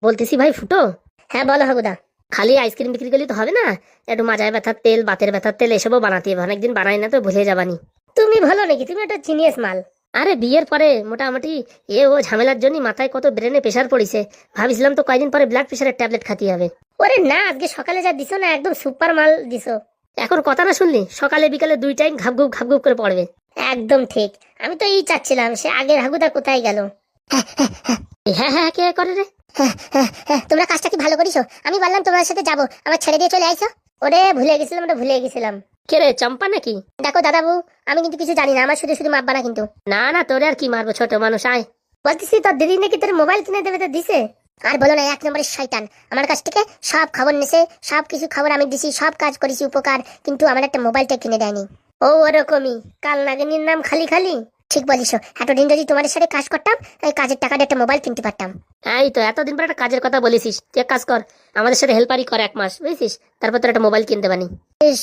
বলতেছি ভাই ফুটো। হ্যাঁ বলো হাগুদা। খালি আইসক্রিম বিক্রি করলে তো হবে না, একটু মাজায় ব্যথার তেল, বাতের ব্যথার তেল এসবও বানাতে হবে, অনেকদিন বানাই না তো ভুলে যাবানি। তুমি ভালো নাকি, তুমি একটা জিনিয়াস মাল। আরে বিয়ের পরে মোটামুটি ও ঝামেলার জন্য মাথায় কত ব্রেনে প্রেশার পড়িছে। ভাবছিলাম তো কয়দিন পরে ব্লাড প্রেশারের ট্যাবলেট খাতে হবে। ওরে না, আজকে সকালে যা দিছো না, একদম সুপার মাল দিছো। এখন কথা না শুনলি সকালে বিকালে 2 টাইম ঘাপ ঘুপ করে পড়বে। একদম ঠিক। আমি তো এই চাচ্ছিলাম সে আগের হাগুদা কোথায় গেল। হ্যাঁ হ্যাঁ, কে করে রে? তোমরা কাজটা কি ভালো করিছো? আমি বললাম তোমার সাথে যাবো, আমার ছেড়ে দিয়ে চলে আইছো। ওরে ভুলে গেছিলাম। কে রে, চম্পা নাকি? দেখো দাদাবু, আমি কিন্তু কিছু জানি না, আমার শুধু শুধু মারবা না কিন্তু। না না, তোরে আর কি মারবো, ছোট মানুষ। আয় বলতেছি, তোর দিদি নাকি তোর মোবাইল কিনে দেবে, তো দিছে? আর বলো না, 1 নম্বরের শয়তান। আমার কাছ থেকে সব খবর নিছে, সব কিছু খবর আমি দিছি, সব কাজ করেছি উপকার, কিন্তু আমার একটা মোবাইলটা কিনে দেয়নি। ও ওরকমই, কাল নাগিনীর নাম খালি খালি। ঠিক বলিস, এতদিন যদি তোমাদের সাথে কাজ করতাম, এই কাজের টাকাটা একটা মোবাইল কিনতে পারতাম। এই তো এতদিন পর একটা কাজের কথা বলেছিস, তুই এক কাজ কর, আমাদের সাথে হেল্পারই কর 1 মাস, বুঝছিস? তারপর তোর একটা মোবাইল কিনতে বানি।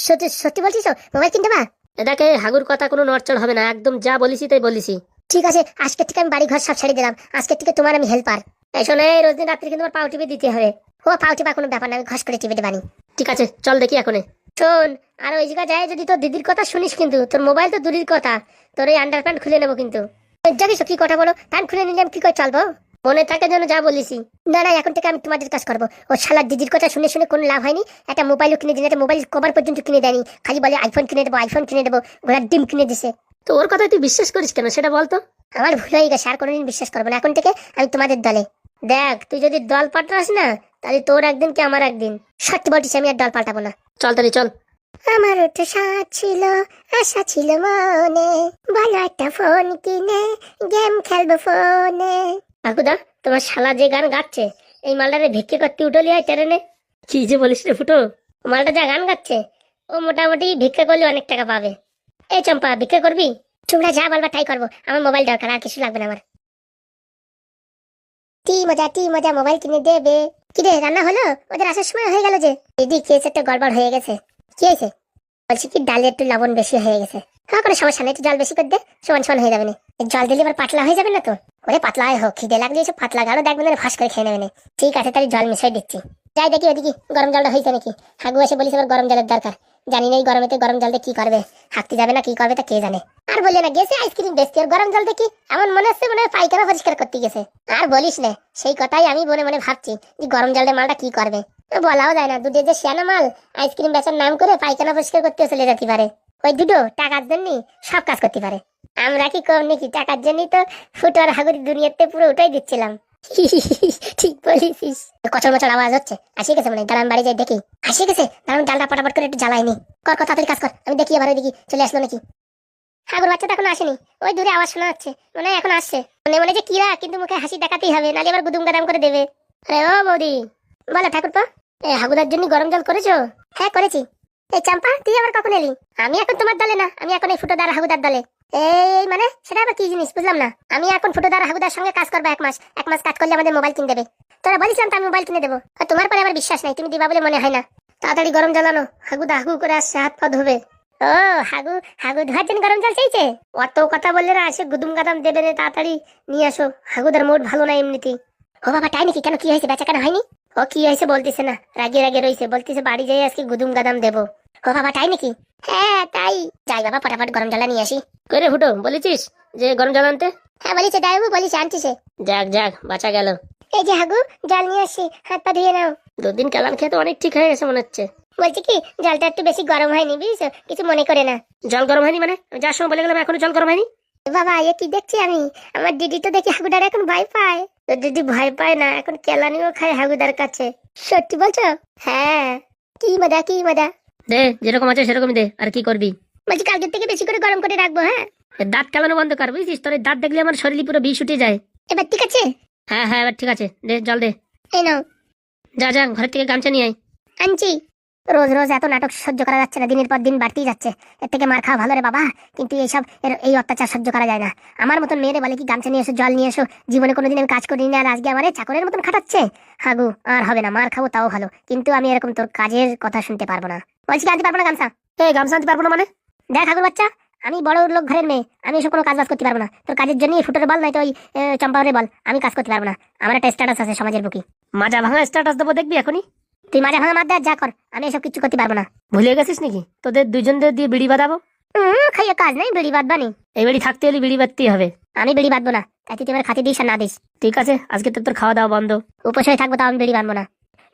সত্যি সত্যি বলছিস? মোবাইল কিনতে বা? দেখে হাগুর কথা কোনো নড়চড় হবে না, একদম যা বলিসি তাই বলিসি। ঠিক আছে, আজকে থেকে আমি বাড়ি ঘর সব ছেড়ে দিলাম, আজকে থেকে তোমার আমি হেল্পার। এই শোনে, রোজ দিন রাত্রি কিন্তু তোমার পাউ টিপে দিতে হবে। ও পাউ টিপা কোনো ব্যাপার না, আমি ঘষ করে টিপে দেবানি। ঠিক আছে, চল দেখি এখনে। শোন, আর ওই জায়গা যায় যদি তোর দিদির কথা শুনিস কিন্তু, তোর মোবাইল তো দূরের কথা, তোর এই আন্ডার প্যান্ট খুলে নেবো কিন্তু। জানিস কি কথা বলো, প্যান্ট খুলে নিলে আমি কি করে চলবো? মনে থাকে যেন যা বলিসি। না না, এখন থেকে আমি তোমাদের কাজ করবো। ও শালার দিদির কথা শুনে শুনে কোনো লাভ হয়নি। একটা মোবাইলও কিনে দিলে, একটা মোবাইল কভার পর্যন্ত কিনে দেয়নি, খালি বলে আইফোন কিনে দেবো, আইফোন কিনে দেবো, ঘোড়ার ডিম কিনে দিছে। তো ওর কথা তুই বিশ্বাস করিস কেন সেটা বলতো? আমার ভুল হয়ে গেছে, আর কোনোদিন বিশ্বাস করবো না, এখন থেকে আমি তোমাদের দলে। দেখ, তুই যদি দল পাল্টাস না, তাহলে তোর একদিন কি আমার একদিন। সত্যি বলছিস, আমি আর দল পাল্টাবো না। চল তাহলে চল। আমার তো সাথ ছিল, আশা ছিল মনে, ভালো একটা ফোন কিনে গেম খেলবো ফোনে। কাকুদা, তোমার শালা যে গান গাচ্ছে, এই মালটারে ভিক্ষে করতে উঠলি হয় ট্রেনে। কি যে বলিস রে ফুটো, মালটা যা গান গাচ্ছে, ও মোটামুটি ভিক্ষা করলে অনেক টাকা পাবে। এই চম্পা, ভিক্ষা করবি? তোমরা যা বলবা তাই করবো, আমার মোবাইল দরকার, আর কিছু লাগবে না আমার। টি মজা, মোবাইল কিনে দেবে। কি রে, রান্না হলো? ওদের আসার সময় হয়ে গেল যে। দিদি কেস একটা গড়বড় হয়ে গেছে। কি হয়েছে? বলছি কি, ডালে একটু লবণ বেশি হয়ে গেছে। হ্যাঁ, কোনো সমস্যা নেই, একটু জল বেশি করে দে, সমান সমান হয়ে যাবে না। জল দিলে এবার পাতলা হয়ে যাবে না তো? ওরে পাতলাই হোক, খিদে লাগলে এসব পাতলা গাঢ় দেখবেন না, ফাঁস করে খেয়ে নেবে না। ঠিক আছে, তাহলে জল মিশিয়ে দিচ্ছি। যাই দেখি ওদিকে গরম জলটা হয়েছে নাকি। হাগু এসে বলিস এবার গরম জলের দরকার। জানি না এই গরমেতে গরম জল দিয়ে কি করবে, হাঁকতে যাবে না কি করবে তা কে জানে। আর বললে না, গেছে আইসক্রিম বেচতে, আর গরম জল দেখি এমন মনে হচ্ছে মনে হয় পায়খানা পরিষ্কার করতে গেছে। আর বলিস না, সেই কথাই আমি মনে মনে ভাবছি যে গরম জলের মালটা কি করবে। বলাও যায় না, দুধের যে শ্যানা মাল, আইসক্রিম বেচার নাম করে পায়খানা পরিষ্কার করতে চলে যেতে পারে। ওই দুটো টাকার জন্য সব কাজ করতে পারে। আমরা কি কম নাকি, টাকার জন্যই তো ফুটো আর হাগুড়ি দুনিয়াতে পুরো উঠাই দিচ্ছিলাম। ঠিক বলেছিস। কচর মচর আওয়াজ হচ্ছে, আসে গেছে মনে হয়, দাঁড়ান বাড়ি যাই দেখি। আসে গেছে, দাঁড়ান জালটা পটাপট করে একটু জ্বালাইনি। কর কথা, তাড়াতাড়ি কাজ কর, আমি দেখি এবার ওইদিকে চলে আসলো নাকি। হাগুর বাচ্চাটা এখন আসেনি, ওই দূরে আওয়াজ শোনা যাচ্ছে, মনে হয় এখন আসছে। মনে মনে যে কিরা, কিন্তু মুখে হাসি দেখাতেই হবে, নালে এবার গুদুম গাদাম করে দেবে। আরে ও বৌদি, বলো ঠাকুরপো, এ হাগুদার জন্য গরম জল করেছো? হ্যাঁ করেছি। এই চাম্পা, তুই আবার কখন এলি? আমি এখন তোমার দলে না, আমি এখন এই ফুটোদার হাগুদার দলে। এই মানে সেটা আবার কি জিনিস, বুঝলাম না। আমি এখন ফুটোদার হাগুদার সঙ্গে কাজ করবো 1 মাস, 1 মাস কাজ করলে আমাদের মোবাইল কিনে দেবে। তোরা বলেছিলাম তো আমি মোবাইল কিনে দেবো, আর তোমার পরে আমার বিশ্বাস নাই, তুমি দিবা বলে মনে হয় না। তাড়াতাড়ি গরম জল আনো, হাগুদা হাগু করে আসছে, হাত পা ধোবে। ও হাগু, হাগু ধোয়ার জন্য গরম জল চাইছে? অত কথা বললে না, আসে গুদুম গাদাম দেবে রে, তাড়াতাড়ি নিয়ে আসো, হাগুদার মুড ভালো না এমনিতেই। ও বাবা, তাই নাকি? কেন, কি হয়েছে, বেচা কেন হয়নি? ও কি হয়েছে বলতেছে না, রাগে রাগে রয়েছে, বলতেছে বাড়ি যাই আজকে গুদুম গাদাম দেবো। ও বাবা, তাই নাকি? হ্যাঁ তাই। যাই বাবা, ফটাফট গরম জল নিয়ে আসি। করে ফুটো, বলেছিস যে গরম জল আনতে? হ্যাঁ বলেছে ডাইবু, বলেছে আনতিছে। যাক যাক, বাঁচা গেল। এই যে হাগু, জল নিয়ে আসি, হাত পা ধুয়ে নাও। 2 দিন কালান খেয়ে তো অনেক ঠিক হয়ে গেছে মনে হচ্ছে। বলছি কি, জলটা একটু বেশি গরম হয়নি বুঝছো, কিছু মনে করে না। জল গরম হয়নি মানে? যার সময় বলে গেলাম এখনো জল গরম হয়নি। বাবা, এ কি দেখছি আমি, আমার দিদি তো দেখি হাগুদার এখন ভয় পায়। তো দিদি ভয় পায় না, এখন কেলানিও খায় হাগুদার কাছে। সত্যি বলছো? হ্যাঁ। কি মজা, কি মজা। দে, যেরকম আছে সেরকমই দে, আর কি করবি। বলছি কালকের থেকে বেশি করে গরম করে রাখবো। হ্যাঁ, দাঁত কেলানো বন্ধ কর, বুঝছিস? তোর দাঁত দেখলে আমার শরীর পুরো বিষ উঠে যায়। এবার ঠিক আছে? হ্যাঁ হ্যাঁ, এবার ঠিক আছে, দে জল দে। এই নাও। যা যা, ঘরের থেকে গামছা নিয়ে আয়। আনছি। রোজ রোজ এত নাটক সহ্য করা যাচ্ছে না, দিনের পর দিন বাড়তেই যাচ্ছে। এর থেকে মার খাওয়া ভালো রে বাবা, কিন্তু এইসব এই অত্যাচার সহ্য করা যায় না। আমার মতন মেয়েরে বলে কি গামছা নিয়ে এসো, জল নিয়ে এসো, জীবনে কোনোদিন আমি কাজ করিনি, আর আজকে আমার চাকরের মতন খাটাচ্ছে। হাগু, আর হবে না, মার খাবো তাও ভালো, কিন্তু আমি এরকম তোর কাজের কথা শুনতে পারবো না। বলছি কি, আনতে পারবো না গামছা? গামছা আনতে পারবো না মানে? দেখ হাগুর বাচ্চা, আমি বড় লোক ঘরের মেয়ে, আমি এসব কোনো কাজ বাজ করতে পারবো না। তোর কাজের জন্য ফুটোরে বল, নয়তো ওই চম্পারে বল, আমি কাজ করতে পারবো না। আমার একটা স্ট্যাটাস আছে সমাজের বুকে। মাজা ভাঙা স্ট্যাটাস দেবো, দেখবি এখনই। তুই মাজা ভাঙা মার দে আর যা কর, আমি এসব কিছু করতে পারবো না। ভুলে গেছিস নাকি তোদের দুজনদের দিয়ে বিড়ি বাঁধাবো? খাইয়ে কাজ নেই, বিড়ি বাঁধবানি। এই বাড়ি থাকতে হলে বিড়ি বাঁধতেই হবে। আমি বিড়ি বাঁধবো না, তাই তুই আমার খাতি দিস আর না দিস। ঠিক আছে, আজকে তো তোর খাওয়া দাওয়া বন্ধ। উপোস হয়ে থাকবো, তাও আমি বিড়ি বাঁধবো না।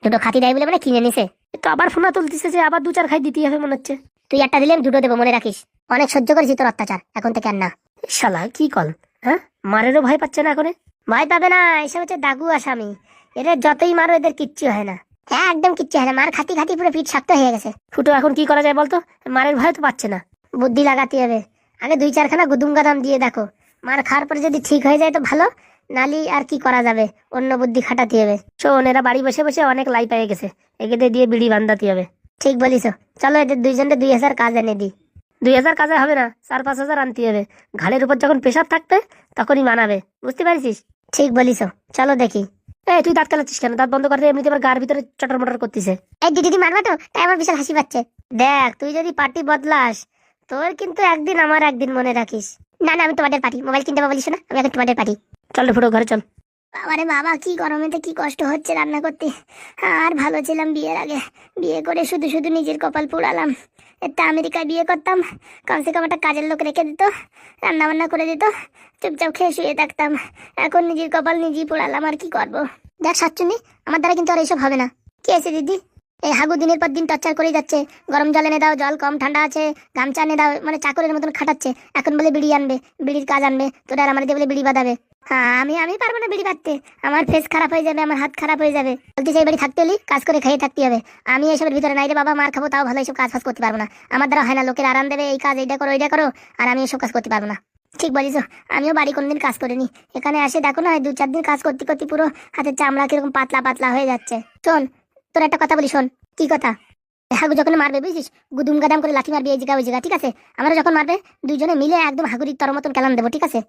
দুটো খাতি দেয় বলে মানে কিনে নিছে। তো আবার ফোনা তুলতিছে যে আবার 2-4 খাই দিতেই হবে মনে হচ্ছে। তুই একটা দিলে আমি দুটো দেবো, মনে রাখিস। অনেক সহ্য করেছি তোর অত্যাচার, এখন থেকে আর না। শালা কি কল, হ্যাঁ? মারেরও ভয় পাচ্ছে না এখন? ভয় পাবে না, এসব হচ্ছে দাগু আসামি। এদের যতই মারো এদের কিচ্ছু হয় না। হ্যাঁ, একদম কিচ্ছু হয় না। মার খাতি খাতি পুরো পিঠ শক্ত হয়ে গেছে। ফুটো এখন কি করা যায় বলতো? মারের ভয় তো পাচ্ছে না। বুদ্ধি লাগাতে হবে। আগে 2-4খানা গুদুম গাদাম দিয়ে দেখো। মার খাওয়ার পরে যদি ঠিক হয়ে যায় তো ভালো, নালি আর কি করা যাবে, অন্য বুদ্ধি খাটাতে হবে। শোন, এরা বাড়ি বসে বসে অনেক লাই পেয়ে গেছে, একে দিয়ে বিড়ি বান্ধাতে হবে। ঠিক বলিস, চলো এদের দুইজনকে 2000 কাজ এনে দিই। 2000 কাজে হবে না, 4-5 হাজার আনতে হবে। ঘাড়ের উপর যখন প্রেশার থাকবে তখনই মানাবে, বুঝতে পারছিস? ঠিক বলিস, চলো দেখি। এই তুই দাঁত কালাচ্ছিস কেন? দাঁত বন্ধ করতে এমনিতে আমার গার ভিতরে চটর মটর করতেছে। এই দিদি মারবা তো, তাই আমার বিশাল হাসি পাচ্ছে। দেখ, তুই যদি পার্টি বদলাস, তোর কিন্তু একদিন আমার একদিন, মনে রাখিস। না না, আমি তোমাদের পার্টি। মোবাইল কিনতে বলিস না, আমি এখন তোমাদের পার্টি। চল রে ফুটো, ঘরে চল। বাবারে বাবা, কি গরমেতে কি কষ্ট হচ্ছে রান্না করতে। আর ভালো ছিলাম বিয়ের আগে। বিয়ে করে শুধু শুধু নিজের কপাল পোড়ালাম। একটা আমেরিকায় বিয়ে করতাম, কমসে কম একটা কাজের লোক রেখে দিত, রান্না বান্না করে দিত, চুপচাপ খেয়ে শুয়ে থাকতাম। এখন নিজের কপাল নিজেই পোড়ালাম, আর কি করবো। দেখ সাচ্চুনি, আমার দ্বারা কিন্তু আর এইসব হবে না। কি আছে দিদি? এই হাগু দিনের পর দিন টর্চার করেই যাচ্ছে। গরম জল এনে দাও, জল কম ঠান্ডা আছে, গামছা এনে দাও, মানে চাকরের মতন খাটাচ্ছে। এখন বলে বিড়ি আনবে, বিড়ির কাজ আনবে, তোরা আর আমার দিয়ে বলে বিড়ি বাঁধাবে। হ্যাঁ, আমি পারবো না বিড়ি বাঁধতে। আমার ফেস খারাপ হয়ে যাবে, আমার হাত খারাপ হয়ে যাবে। বলতে চাই বাড়ি থাকতে হলে কাজ করে খেয়ে থাকতে হবে। আমি এসবের ভিতরে নাই রে বাবা, মার খাবো তাও ভালো, এইসব কাজ ফাজ করতে পারবো না। আমার দ্বারা হয় না, লোকের আরাম দেবে এই কাজ, এইটা করো ওইটা করো, আর আমি এসব কাজ করতে পারবো না। ঠিক বলিস, আমিও বাড়ি কোনদিন কাজ করিনি। এখানে আসে দেখো না, 2-4 দিন কাজ করতে করতে পুরো হাতের চামড়া কিরকম পাতলা পাতলা হয়ে যাচ্ছে। শোন, তোর একটা কথা বলি, শোন। কি কথা? হাগু যখন মারবে বুঝিস, গুদুম গাদাম করে লাঠি মারবি এই জায়গা ওই জায়গা, ঠিক আছে? আমরা যখন মারবে দুইজনে মিলে একদম হাগুরির তর মতন কেলান দেবো, ঠিক আছে?